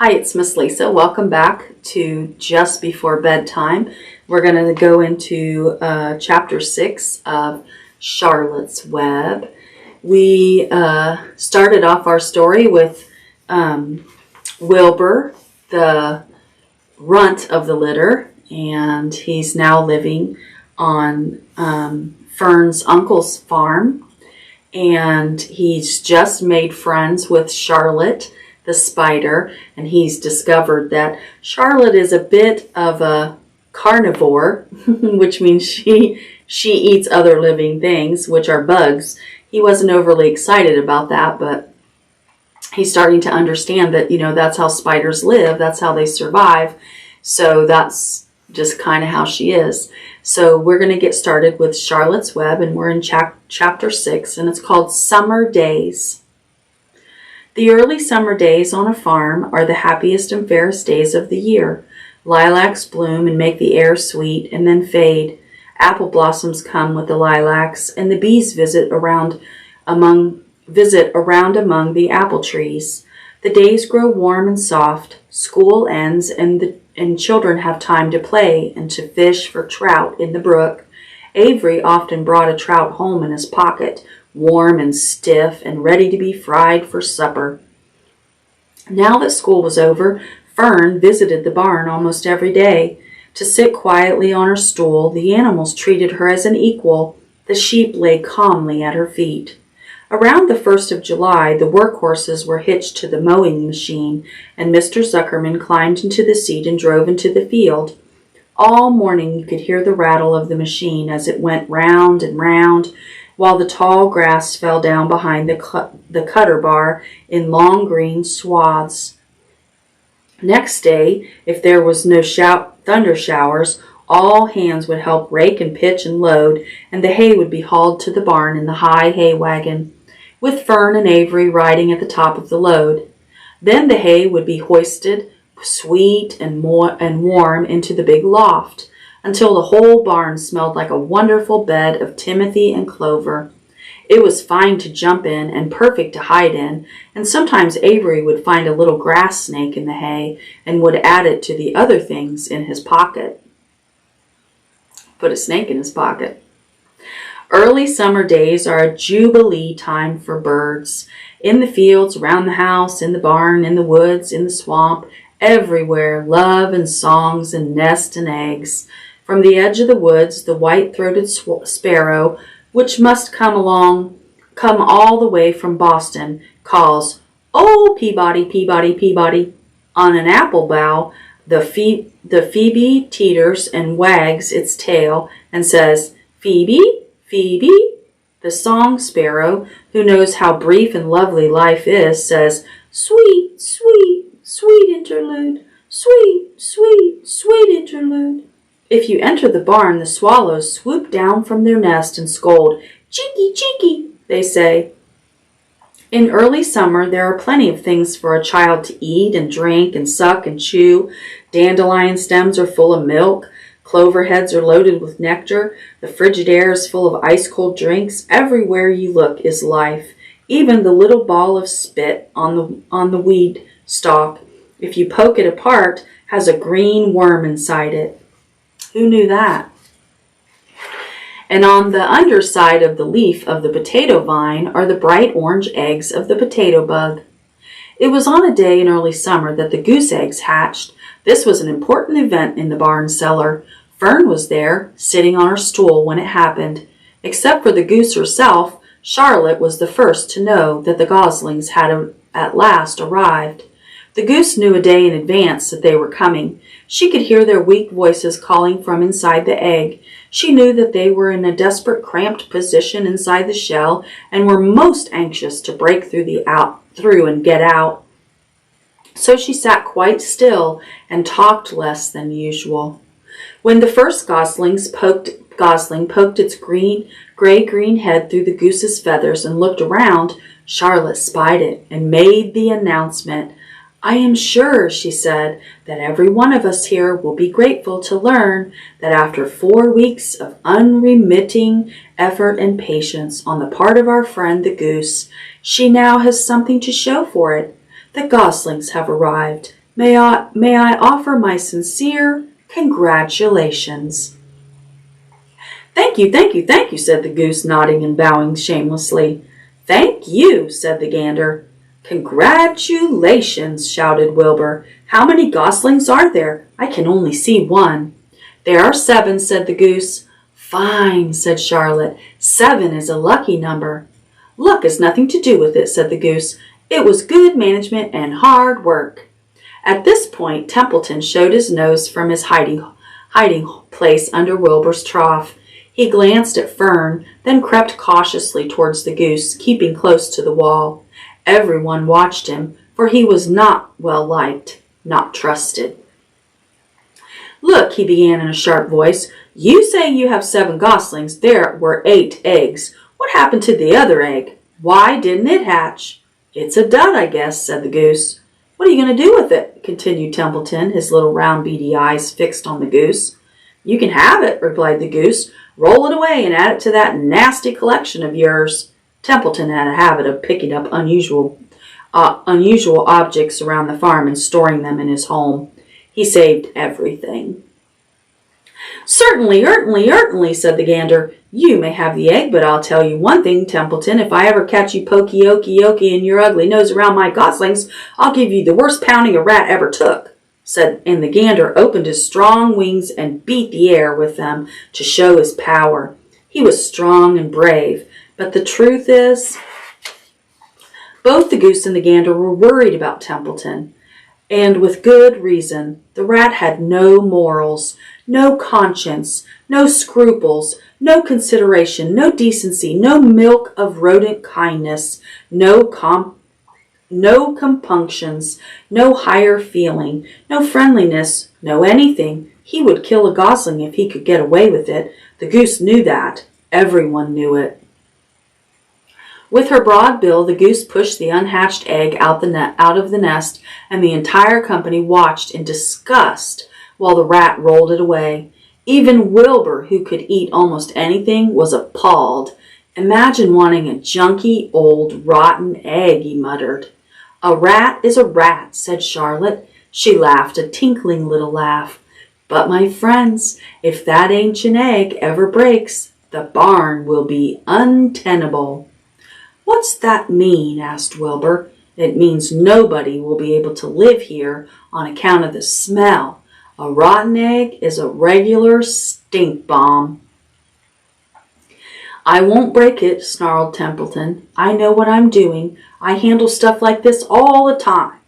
Hi, it's Miss Lisa. Welcome back to Just Before Bedtime. We're going to go into Chapter 6 of Charlotte's Web. We started off our story with Wilbur, the runt of the litter, and he's now living on Fern's uncle's farm. And he's just made friends with Charlotte, the spider, and he's discovered that Charlotte is a bit of a carnivore, which means she eats other living things, which are bugs. He wasn't overly excited about that, but he's starting to understand that, that's how spiders live, that's how they survive. So that's just kind of how she is. So we're going to get started with Charlotte's Web, and we're in chapter 6, and it's called Summer Days. The early summer days on a farm are the happiest and fairest days of the year. Lilacs bloom and make the air sweet and then fade. Apple blossoms come with the lilacs, and the bees visit around among the apple trees. The days grow warm and soft. School ends, and children have time to play and to fish for trout in the brook. Avery often brought a trout home in his pocket, warm and stiff and ready to be fried for supper. Now that school was over, Fern visited the barn almost every day. To sit quietly on her stool, the animals treated her as an equal. The sheep lay calmly at her feet. Around the 1st of July, the workhorses were hitched to the mowing machine, and Mr. Zuckerman climbed into the seat and drove into the field. All morning you could hear the rattle of the machine as it went round and round, while the tall grass fell down behind the cutter bar in long green swaths. Next day, if there was no thunder showers, all hands would help rake and pitch and load, and the hay would be hauled to the barn in the high hay wagon, with Fern and Avery riding at the top of the load. Then the hay would be hoisted, sweet and warm, into the big loft, until the whole barn smelled like a wonderful bed of timothy and clover. It was fine to jump in and perfect to hide in, and sometimes Avery would find a little grass snake in the hay and would add it to the other things in his pocket. Put a snake in his pocket. Early summer days are a jubilee time for birds. In the fields, around the house, in the barn, in the woods, in the swamp, everywhere, love and songs and nests and eggs. From the edge of the woods, the white-throated sparrow, which must come all the way from Boston, calls, "Oh, Peabody, Peabody, Peabody." On an apple bough, the phoebe teeters and wags its tail and says, "Phoebe, Phoebe." The song sparrow, who knows how brief and lovely life is, says, "Sweet, sweet, sweet interlude, sweet, sweet, sweet interlude." If you enter the barn, the swallows swoop down from their nest and scold. "Cheeky, cheeky," they say. In early summer, there are plenty of things for a child to eat and drink and suck and chew. Dandelion stems are full of milk. Clover heads are loaded with nectar. The frigid air is full of ice-cold drinks. Everywhere you look is life. Even the little ball of spit on the weed stalk, if you poke it apart, has a green worm inside it. Who knew that? And on the underside of the leaf of the potato vine are the bright orange eggs of the potato bug. It was on a day in early summer that the goose eggs hatched. This was an important event in the barn cellar. Fern was there, sitting on her stool when it happened. Except for the goose herself, Charlotte was the first to know that the goslings had at last arrived. The goose knew a day in advance that they were coming. She could hear their weak voices calling from inside the egg. She knew that they were in a desperate, cramped position inside the shell and were most anxious to break through and get out. So she sat quite still and talked less than usual. When the first gosling poked its gray-green head through the goose's feathers and looked around, Charlotte spied it and made the announcement. "I am sure," she said, "that every one of us here will be grateful to learn that after 4 weeks of unremitting effort and patience on the part of our friend the goose, she now has something to show for it. The goslings have arrived. May I offer my sincere congratulations." "Thank you, thank you, thank you," said the goose, nodding and bowing shamelessly. "Thank you," said the gander. "Congratulations," shouted Wilbur. "How many goslings are there? I can only see one." "There are 7," said the goose. "Fine," said Charlotte. "7 is a lucky number." "Luck has nothing to do with it," said the goose. "It was good management and hard work." At this point, Templeton showed his nose from his hiding place under Wilbur's trough. He glanced at Fern, then crept cautiously towards the goose, keeping close to the wall. Everyone watched him, for he was not well liked, not trusted. "Look," he began in a sharp voice, "you say you have 7 goslings. There were 8 eggs. What happened to the other egg? Why didn't it hatch?" "It's a dud, I guess," said the goose. "What are you going to do with it?" continued Templeton, his little round beady eyes fixed on the goose. "You can have it," replied the goose. "Roll it away and add it to that nasty collection of yours." Templeton had a habit of picking up unusual objects around the farm and storing them in his home. He saved everything. Certainly, said the gander. "You may have the egg, but I'll tell you one thing, Templeton. If I ever catch you poking your ugly nose around my goslings, I'll give you the worst pounding a rat ever took," and the gander opened his strong wings and beat the air with them to show his power. He was strong and brave, but the truth is, both the goose and the gander were worried about Templeton, and with good reason. The rat had no morals, no conscience, no scruples, no consideration, no decency, no milk of rodent kindness, no compunctions, no higher feeling, no friendliness, no anything. He would kill a gosling if he could get away with it. The goose knew that. Everyone knew it. With her broad bill, the goose pushed the unhatched egg out of the nest, and the entire company watched in disgust while the rat rolled it away. Even Wilbur, who could eat almost anything, was appalled. "Imagine wanting a junky, old, rotten egg," he muttered. "A rat is a rat," said Charlotte. She laughed a tinkling little laugh. "But, my friends, if that ancient egg ever breaks, the barn will be untenable." "What's that mean?" asked Wilbur. "It means nobody will be able to live here on account of the smell. A rotten egg is a regular stink bomb." "I won't break it," snarled Templeton. "I know what I'm doing. I handle stuff like this all the time."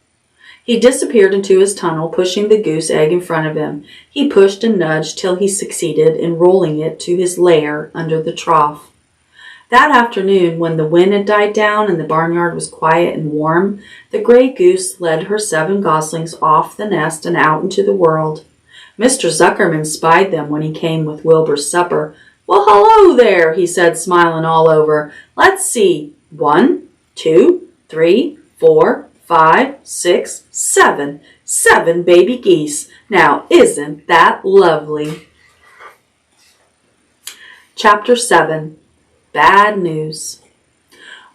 He disappeared into his tunnel, pushing the goose egg in front of him. He pushed and nudged till he succeeded in rolling it to his lair under the trough. That afternoon, when the wind had died down and the barnyard was quiet and warm, the gray goose led her 7 goslings off the nest and out into the world. Mr. Zuckerman spied them when he came with Wilbur's supper. "Well, hello there," he said, smiling all over. "Let's see. 1, 2, 3, 4, 5, 6, 7. 7 baby geese. Now, isn't that lovely?" Chapter 7. Bad News.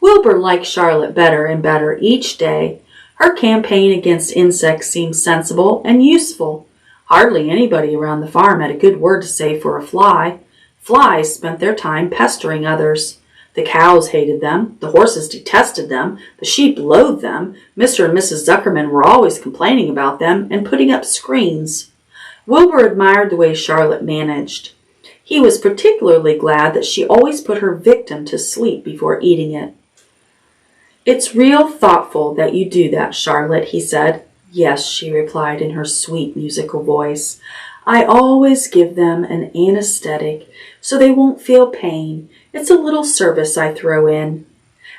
Wilbur liked Charlotte better and better each day. Her campaign against insects seemed sensible and useful. Hardly anybody around the farm had a good word to say for a fly. Flies spent their time pestering others. The cows hated them, the horses detested them, the sheep loathed them. Mr. and Mrs. Zuckerman were always complaining about them and putting up screens. Wilbur admired the way Charlotte managed. He was particularly glad that she always put her victim to sleep before eating it. "It's real thoughtful that you do that, Charlotte," he said. "Yes," she replied in her sweet musical voice. "I always give them an anesthetic so they won't feel pain. It's a little service I throw in."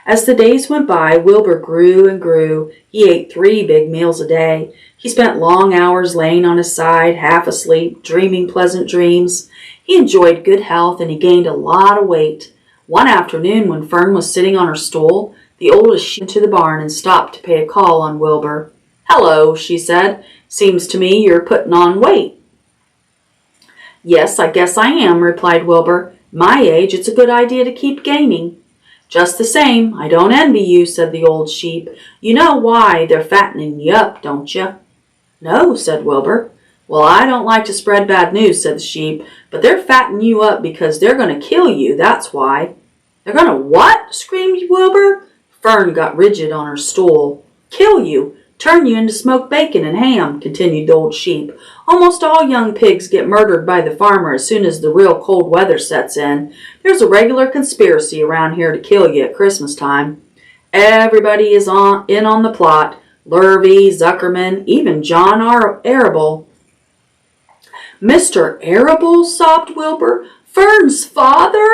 As the days went by, Wilbur grew and grew. He ate 3 big meals a day. He spent long hours laying on his side, half asleep, dreaming pleasant dreams. He enjoyed good health and he gained a lot of weight. One afternoon, when Fern was sitting on her stool, the oldest sheep went to the barn and stopped to pay a call on Wilbur. "Hello," she said. "Seems to me you're putting on weight." "Yes, I guess I am," replied Wilbur. "My age, it's a good idea to keep gaining." "Just the same, I don't envy you," said the old sheep. "You know why they're fattening you up, don't you?" No, said Wilbur. Well, I don't like to spread bad news, said the sheep, but they're fattening you up because they're going to kill you, that's why. They're going to what? Screamed Wilbur. Fern got rigid on her stool. Kill you. Turn you into smoked bacon and ham, continued the old sheep. Almost all young pigs get murdered by the farmer as soon as the real cold weather sets in. There's a regular conspiracy around here to kill you at Christmas time. Everybody is in on the plot. Lurvy, Zuckerman, even John Arable. Mr. Arable, sobbed Wilbur. Fern's father?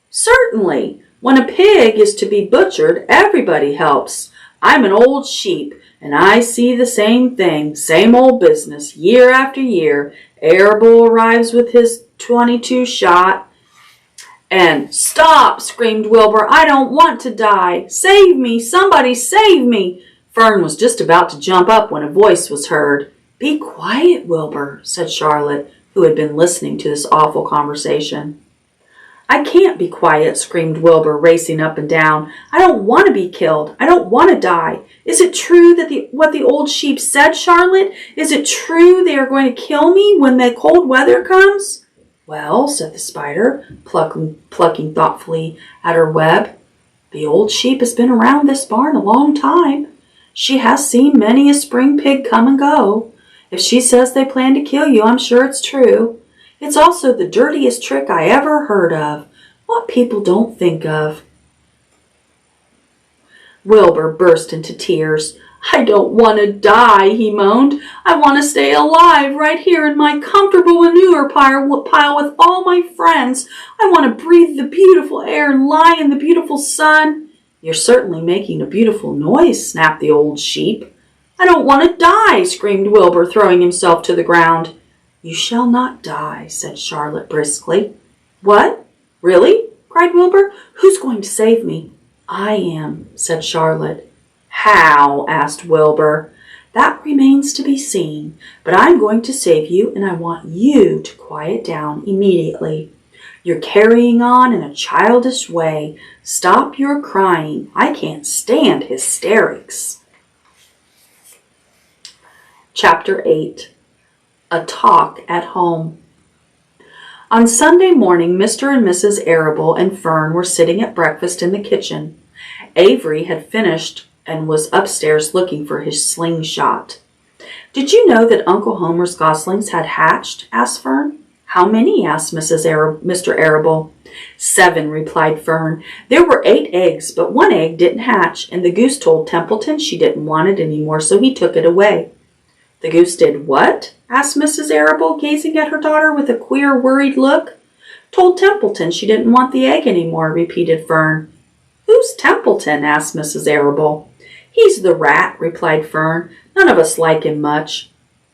Certainly. When a pig is to be butchered, everybody helps. I'm an old sheep, and I see the same thing, same old business, year after year. Arable arrives with his 22 shot. And stop, screamed Wilbur. I don't want to die. Save me, somebody save me. Fern was just about to jump up when a voice was heard. Be quiet, Wilbur, said Charlotte, who had been listening to this awful conversation. I can't be quiet, screamed Wilbur, racing up and down. I don't want to be killed. I don't want to die. Is it true that what the old sheep said, Charlotte? Is it true they are going to kill me when the cold weather comes? Well, said the spider, plucking thoughtfully at her web, the old sheep has been around this barn a long time. She has seen many a spring pig come and go. If she says they plan to kill you, I'm sure it's true. It's also the dirtiest trick I ever heard of. What people don't think of. Wilbur burst into tears. I don't want to die, he moaned. I want to stay alive right here in my comfortable manure pile with all my friends. I want to breathe the beautiful air and lie in the beautiful sun. You're certainly making a beautiful noise, snapped the old sheep. I don't want to die, screamed Wilbur, throwing himself to the ground. You shall not die, said Charlotte briskly. What? Really? Cried Wilbur. Who's going to save me? I am, said Charlotte. How? Asked Wilbur. That remains to be seen, but I'm going to save you, and I want you to quiet down immediately. You're carrying on in a childish way. Stop your crying. I can't stand hysterics. Chapter 8. A Talk at Home. On Sunday morning, Mr. and Mrs. Arable and Fern were sitting at breakfast in the kitchen. Avery had finished and was upstairs looking for his slingshot. Did you know that Uncle Homer's goslings had hatched? Asked Fern. How many? Asked Mr. Arable. 7, replied Fern. There were 8 eggs, but 1 egg didn't hatch, and the goose told Templeton she didn't want it anymore, so he took it away. The goose did what? Asked Mrs. Arable, gazing at her daughter with a queer, worried look. Told Templeton she didn't want the egg anymore, repeated Fern. Who's Templeton? Asked Mrs. Arable. He's the rat, replied Fern. None of us like him much.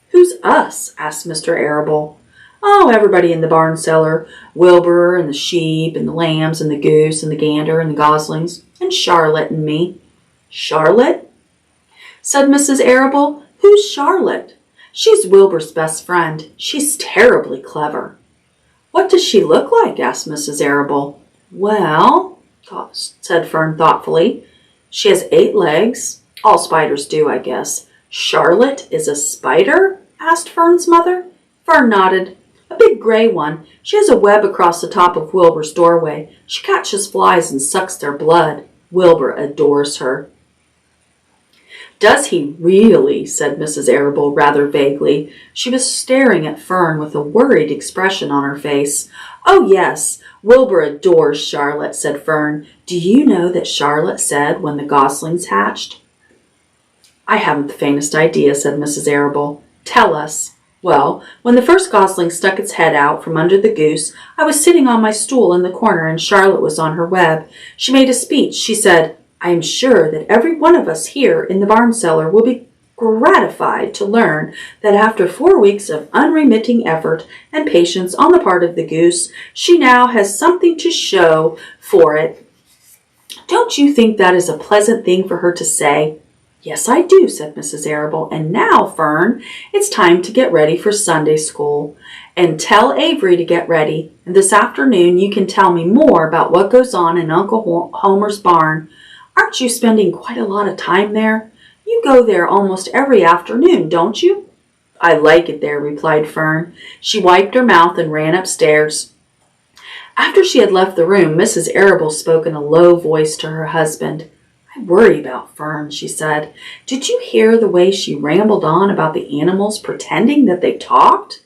Who's us? Asked Mr. Arable. Oh, everybody in the barn cellar. Wilbur and the sheep and the lambs and the goose and the gander and the goslings and Charlotte and me. Charlotte? Said Mrs. Arable. Who's Charlotte? She's Wilbur's best friend. She's terribly clever. What does she look like? Asked Mrs. Arable. Well, said Fern thoughtfully, she has 8 legs. All spiders do, I guess. Charlotte is a spider? Asked Fern's mother. Fern nodded. A big gray one. She has a web across the top of Wilbur's doorway. She catches flies and sucks their blood. Wilbur adores her. Does he really? Said Mrs. Arable rather vaguely. She was staring at Fern with a worried expression on her face. Oh, yes, Wilbur adores Charlotte, said Fern. Do you know that Charlotte said when the goslings hatched? I haven't the faintest idea, said Mrs. Arable. Tell us. Well, when the first gosling stuck its head out from under the goose, I was sitting on my stool in the corner and Charlotte was on her web. She made a speech. She said, I am sure that every one of us here in the barn cellar will be gratified to learn that after 4 weeks of unremitting effort and patience on the part of the goose, she now has something to show for it. Don't you think that is a pleasant thing for her to say? Yes, I do, said Mrs. Arable. And now, Fern, it's time to get ready for Sunday school. And tell Avery to get ready. And this afternoon you can tell me more about what goes on in Uncle Homer's barn. Aren't you spending quite a lot of time there? You go there almost every afternoon, don't you? I like it there, replied Fern. She wiped her mouth and ran upstairs. After she had left the room, Mrs. Arable spoke in a low voice to her husband. I worry about Fern, she said. Did you hear the way she rambled on about the animals pretending that they talked?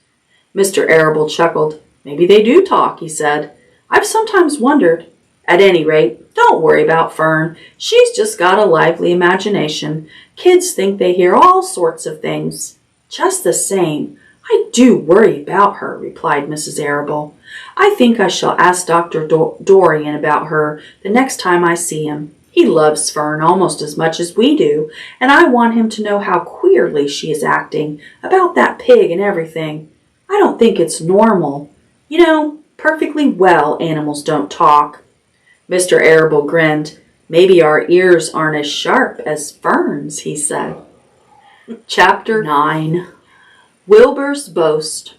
Mr. Arable chuckled. Maybe they do talk, he said. I've sometimes wondered. At any rate, don't worry about Fern. She's just got a lively imagination. Kids think they hear all sorts of things. Just the same, I do worry about her, replied Mrs. Arable. I think I shall ask Dr. Dorian about her the next time I see him. He loves Fern almost as much as we do, and I want him to know how queerly she is acting about that pig and everything. I don't think it's normal. You know, perfectly well animals don't talk. Mr. Arable grinned. Maybe our ears aren't as sharp as Fern's, he said. Chapter 9. Wilbur's Boast.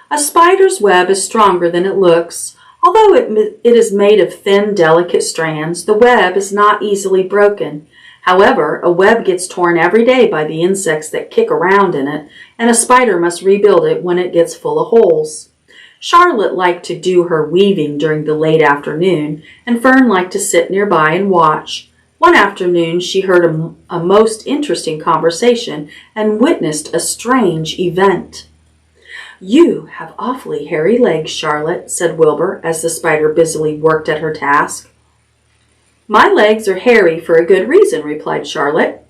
A spider's web is stronger than it looks. Although it is made of thin, delicate strands, the web is not easily broken. However, a web gets torn every day by the insects that kick around in it, and a spider must rebuild it when it gets full of holes. Charlotte liked to do her weaving during the late afternoon, and Fern liked to sit nearby and watch. One afternoon she heard a most interesting conversation and witnessed a strange event. You have awfully hairy legs, Charlotte, said Wilbur, as the spider busily worked at her task. My legs are hairy for a good reason, replied Charlotte.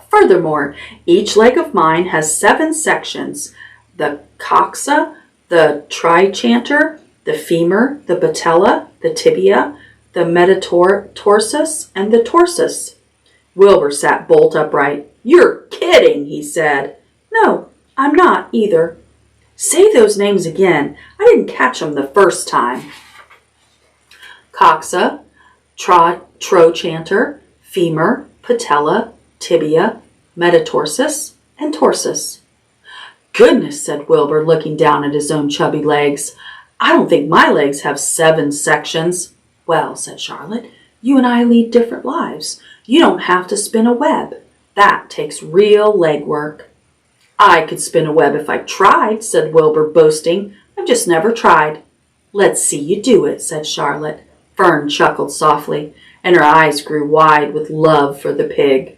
Furthermore, each leg of mine has 7 sections, the coxa, the trichanter, the femur, the patella, the tibia, the metatarsus, and the torsus. Wilbur sat bolt upright. You're kidding, he said. No, I'm not either. Say those names again. I didn't catch them the first time. Coxa, trochanter, femur, patella, tibia, metatarsus, and torsus. Goodness, said Wilbur, looking down at his own chubby legs. I don't think my legs have 7 sections. Well, said Charlotte, you and I lead different lives. You don't have to spin a web. That takes real leg work. I could spin a web if I tried, said Wilbur, boasting. I've just never tried. Let's see you do it, said Charlotte. Fern chuckled softly, and her eyes grew wide with love for the pig.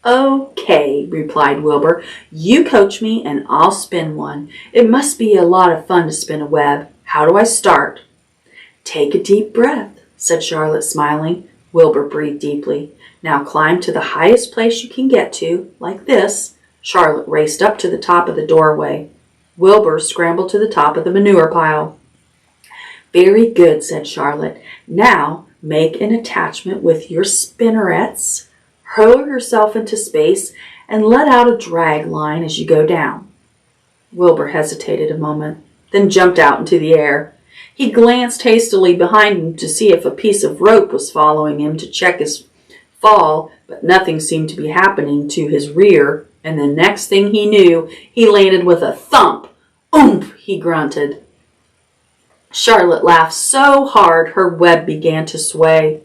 Okay, replied Wilbur. You coach me and I'll spin one. It must be a lot of fun to spin a web. How do I start? Take a deep breath, said Charlotte, smiling. Wilbur breathed deeply. Now climb to the highest place you can get to, like this. Charlotte raced up to the top of the doorway. Wilbur scrambled to the top of the manure pile. Very good, said Charlotte. Now make an attachment with your spinnerets. Hurl yourself into space and let out a drag line as you go down. Wilbur hesitated a moment, then jumped out into the air. He glanced hastily behind him to see if a piece of rope was following him to check his fall, but nothing seemed to be happening to his rear, and the next thing he knew, he landed with a thump. Oomph, he grunted. Charlotte laughed so hard her web began to sway.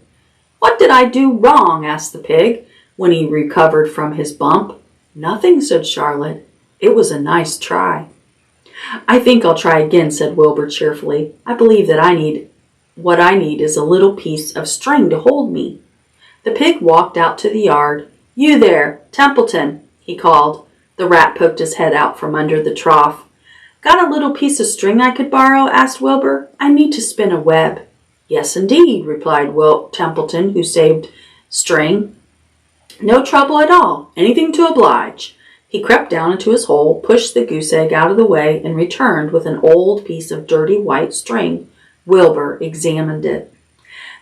What did I do wrong? Asked the pig, when he recovered from his bump. Nothing, said Charlotte. It was a nice try. I think I'll try again, said Wilbur cheerfully. I believe that what I need is a little piece of string to hold me. The pig walked out to the yard. You there, Templeton, he called. The rat poked his head out from under the trough. Got a little piece of string I could borrow? Asked Wilbur. I need to spin a web. Yes, indeed, replied Templeton, who saved string. No trouble at all. Anything to oblige. He crept down into his hole, pushed the goose egg out of the way, and returned with an old piece of dirty white string. Wilbur examined it.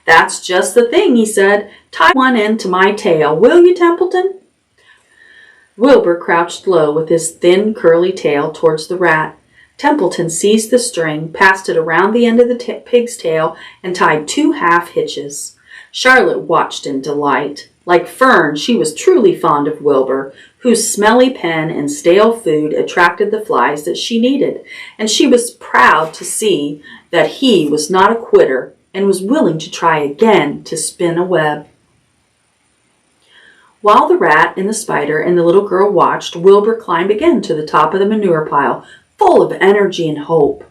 That's just the thing, he said. Tie one end to my tail, will you, Templeton? Wilbur crouched low with his thin, curly tail towards the rat. Templeton seized the string, passed it around the end of the pig's tail, and tied 2 half hitches. Charlotte watched in delight. Like Fern, she was truly fond of Wilbur, whose smelly pen and stale food attracted the flies that she needed, and she was proud to see that he was not a quitter and was willing to try again to spin a web. While the rat and the spider and the little girl watched, Wilbur climbed again to the top of the manure pile, full of energy and hope.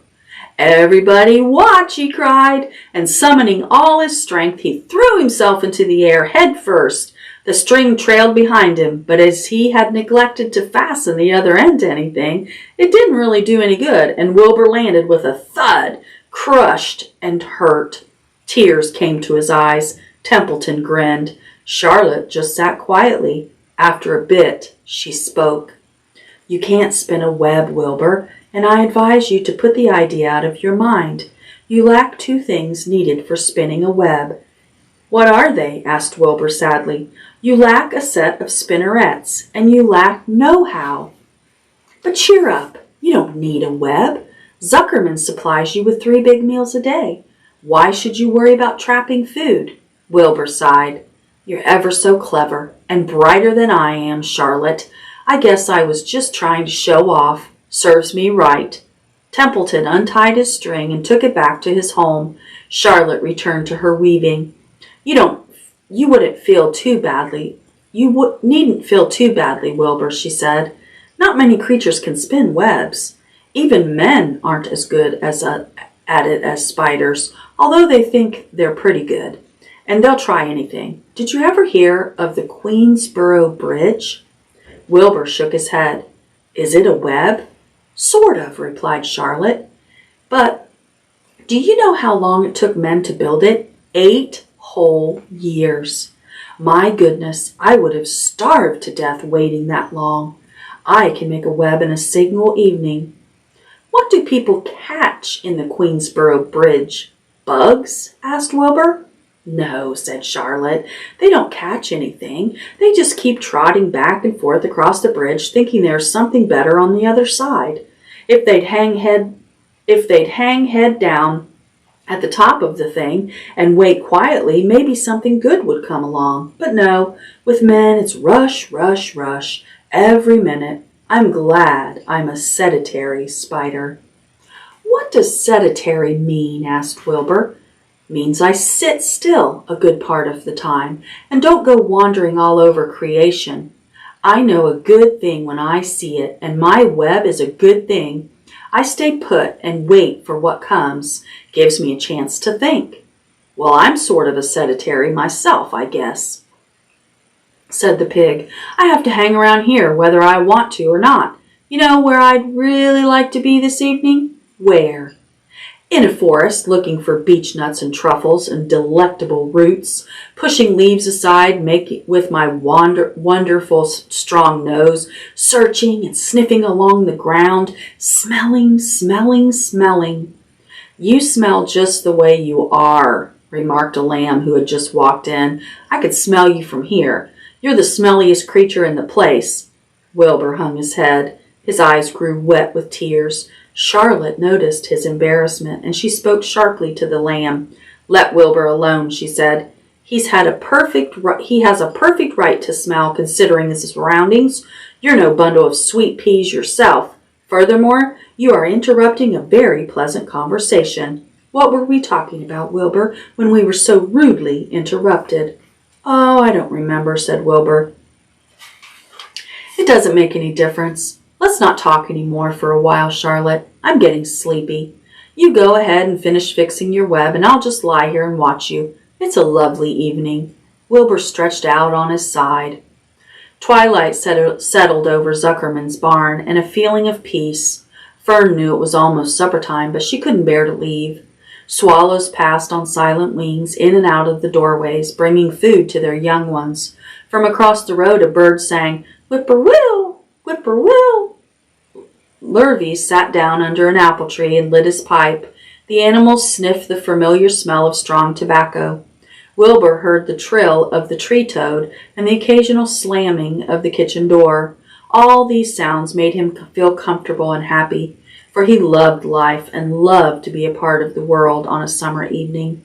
"Everybody watch!" he cried, and summoning all his strength, he threw himself into the air head first. The string trailed behind him, but as he had neglected to fasten the other end to anything, it didn't really do any good, and Wilbur landed with a thud, crushed and hurt. Tears came to his eyes. Templeton grinned. Charlotte just sat quietly. After a bit, she spoke. "You can't spin a web, Wilbur, and I advise you to put the idea out of your mind. You lack two things needed for spinning a web." "What are they?" asked Wilbur sadly. "You lack a set of spinnerets, and you lack know-how." "But cheer up. You don't need a web. Zuckerman supplies you with 3 big meals a day. Why should you worry about trapping food?" Wilbur sighed. "You're ever so clever, and brighter than I am, Charlotte. I guess I was just trying to show off. Serves me right." Templeton untied his string and took it back to his home. Charlotte returned to her weaving. You needn't feel too badly, Wilbur," she said. "Not many creatures can spin webs. Even men aren't as good at it as spiders, although they think they're pretty good. And they'll try anything. Did you ever hear of the Queensboro Bridge?" Wilbur shook his head. "Is it a web?" "Sort of," replied Charlotte. "But do you know how long it took men to build it? 8 whole years. My goodness, I would have starved to death waiting that long. I can make a web in a single evening." "What do people catch in the Queensboro Bridge? Bugs?" asked Wilbur. "No," said Charlotte. "They don't catch anything. They just keep trotting back and forth across the bridge, thinking there's something better on the other side. If they'd hang head down at the top of the thing and wait quietly, maybe something good would come along. But no, with men it's rush, rush, rush, every minute. I'm glad I'm a sedentary spider." "What does sedentary mean?" asked Wilbur. "Means I sit still a good part of the time and don't go wandering all over creation. I know a good thing when I see it, and my web is a good thing. I stay put and wait for what comes. Gives me a chance to think." "Well, I'm sort of a sedentary myself, I guess," said the pig. "I have to hang around here whether I want to or not. You know where I'd really like to be this evening?" "Where?" "In a forest, looking for beech nuts and truffles and delectable roots, pushing leaves aside, making with my wonderful strong nose, searching and sniffing along the ground, smelling, smelling, smelling." "You smell just the way you are," remarked a lamb who had just walked in. "I could smell you from here. You're the smelliest creature in the place." Wilbur hung his head. His eyes grew wet with tears. Charlotte noticed his embarrassment, and she spoke sharply to the lamb. "Let Wilbur alone," she said. He has a perfect right to smell, considering his surroundings. You're no bundle of sweet peas yourself. Furthermore, you are interrupting a very pleasant conversation. What were we talking about, Wilbur, when we were so rudely interrupted?" "Oh, I don't remember," said Wilbur. "It doesn't make any difference. Let's not talk any more for a while, Charlotte. I'm getting sleepy. You go ahead and finish fixing your web, and I'll just lie here and watch you. It's a lovely evening." Wilbur stretched out on his side. Twilight settled over Zuckerman's barn, and a feeling of peace. Fern knew it was almost supper time, but she couldn't bear to leave. Swallows passed on silent wings in and out of the doorways, bringing food to their young ones. From across the road a bird sang, "Whip-poor-will, whip-poor-will." Lurvy sat down under an apple tree and lit his pipe. The animals sniffed the familiar smell of strong tobacco. Wilbur heard the trill of the tree toad and the occasional slamming of the kitchen door. All these sounds made him feel comfortable and happy, for he loved life and loved to be a part of the world on a summer evening.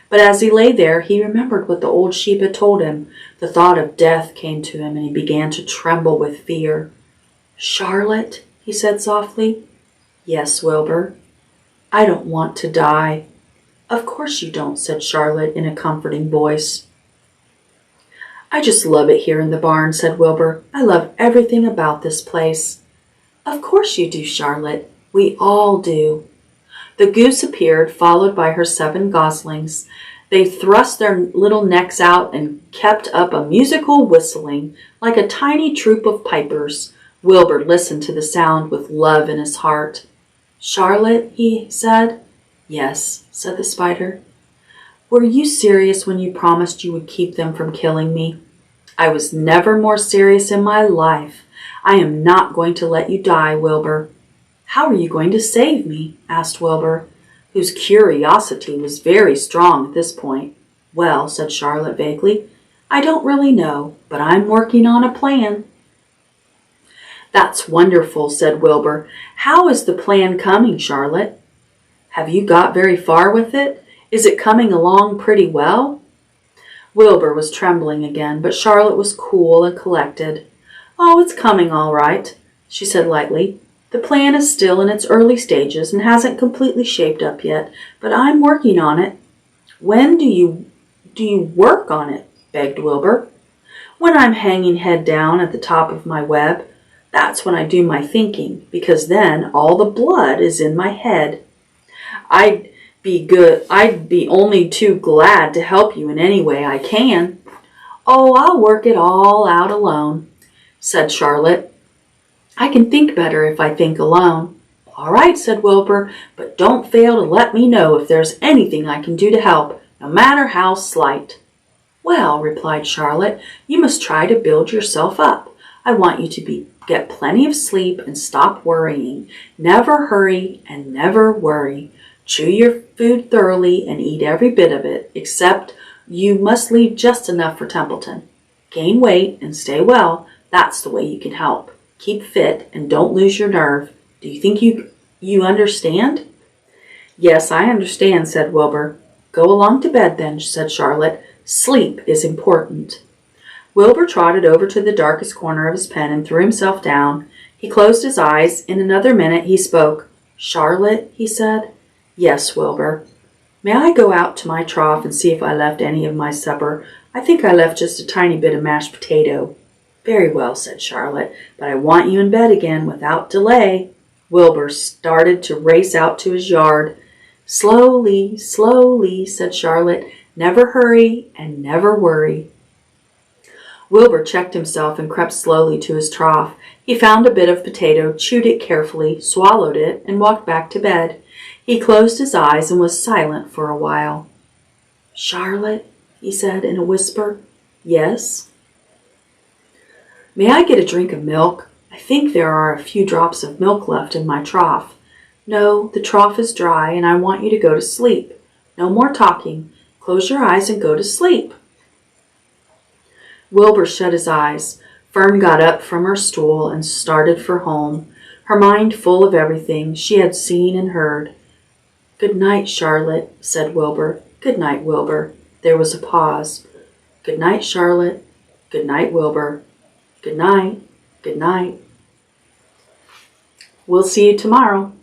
But as he lay there, he remembered what the old sheep had told him. The thought of death came to him, and he began to tremble with fear. "Charlotte," he said softly. "Yes, Wilbur." "I don't want to die." "Of course you don't," said Charlotte in a comforting voice. I just love it here in the barn, said Wilbur. I love everything about this place. Of course you do, Charlotte. We all do. The goose appeared, followed by her 7 goslings. They thrust their little necks out and kept up a musical whistling, like a tiny troop of pipers. Wilbur listened to the sound with love in his heart. Charlotte, he said. Yes, said the spider. Were you serious when you promised you would keep them from killing me? I was never more serious in my life. I am not going to let you die, Wilbur. How are you going to save me? Asked Wilbur, whose curiosity was very strong at this point. Well, said Charlotte vaguely, I don't really know, but I'm working on a plan. That's wonderful, said Wilbur. How is the plan coming, Charlotte? Have you got very far with it? Is it coming along pretty well? Wilbur was trembling again, but Charlotte was cool and collected. Oh, it's coming all right, she said lightly. The plan is still in its early stages and hasn't completely shaped up yet, but I'm working on it. When do you work on it? Begged Wilbur. When I'm hanging head down at the top of my web. That's when I do my thinking, because then all the blood is in my head. I'd be only too glad to help you in any way I can. Oh, I'll work it all out alone, said Charlotte. I can think better if I think alone. All right, said Wilbur, but don't fail to let me know if there's anything I can do to help, no matter how slight. Well, replied Charlotte, you must try to build yourself up. I want you to get plenty of sleep and stop worrying. Never hurry and never worry. Chew your food thoroughly and eat every bit of it, except you must leave just enough for Templeton. Gain weight and stay well. That's the way you can help. Keep fit and don't lose your nerve. Do you think you understand? Yes, I understand, said Wilbur. Go along to bed then, said Charlotte. Sleep is important. Wilbur trotted over to the darkest corner of his pen and threw himself down. He closed his eyes. In another minute he spoke. Charlotte, he said. Yes, Wilbur. May I go out to my trough and see if I left any of my supper? I think I left just a tiny bit of mashed potato. Very well, said Charlotte, but I want you in bed again without delay. Wilbur started to race out to his yard. Slowly, slowly, said Charlotte. Never hurry and never worry. Wilbur checked himself and crept slowly to his trough. He found a bit of potato, chewed it carefully, swallowed it, and walked back to bed. He closed his eyes and was silent for a while. Charlotte, he said in a whisper. Yes? May I get a drink of milk? I think there are a few drops of milk left in my trough. No, the trough is dry and I want you to go to sleep. No more talking. Close your eyes and go to sleep. Wilbur shut his eyes. Fern got up from her stool and started for home, her mind full of everything she had seen and heard. Good night, Charlotte, said Wilbur. Good night, Wilbur. There was a pause. Good night, Charlotte. Good night, Wilbur. Good night. Good night. We'll see you tomorrow.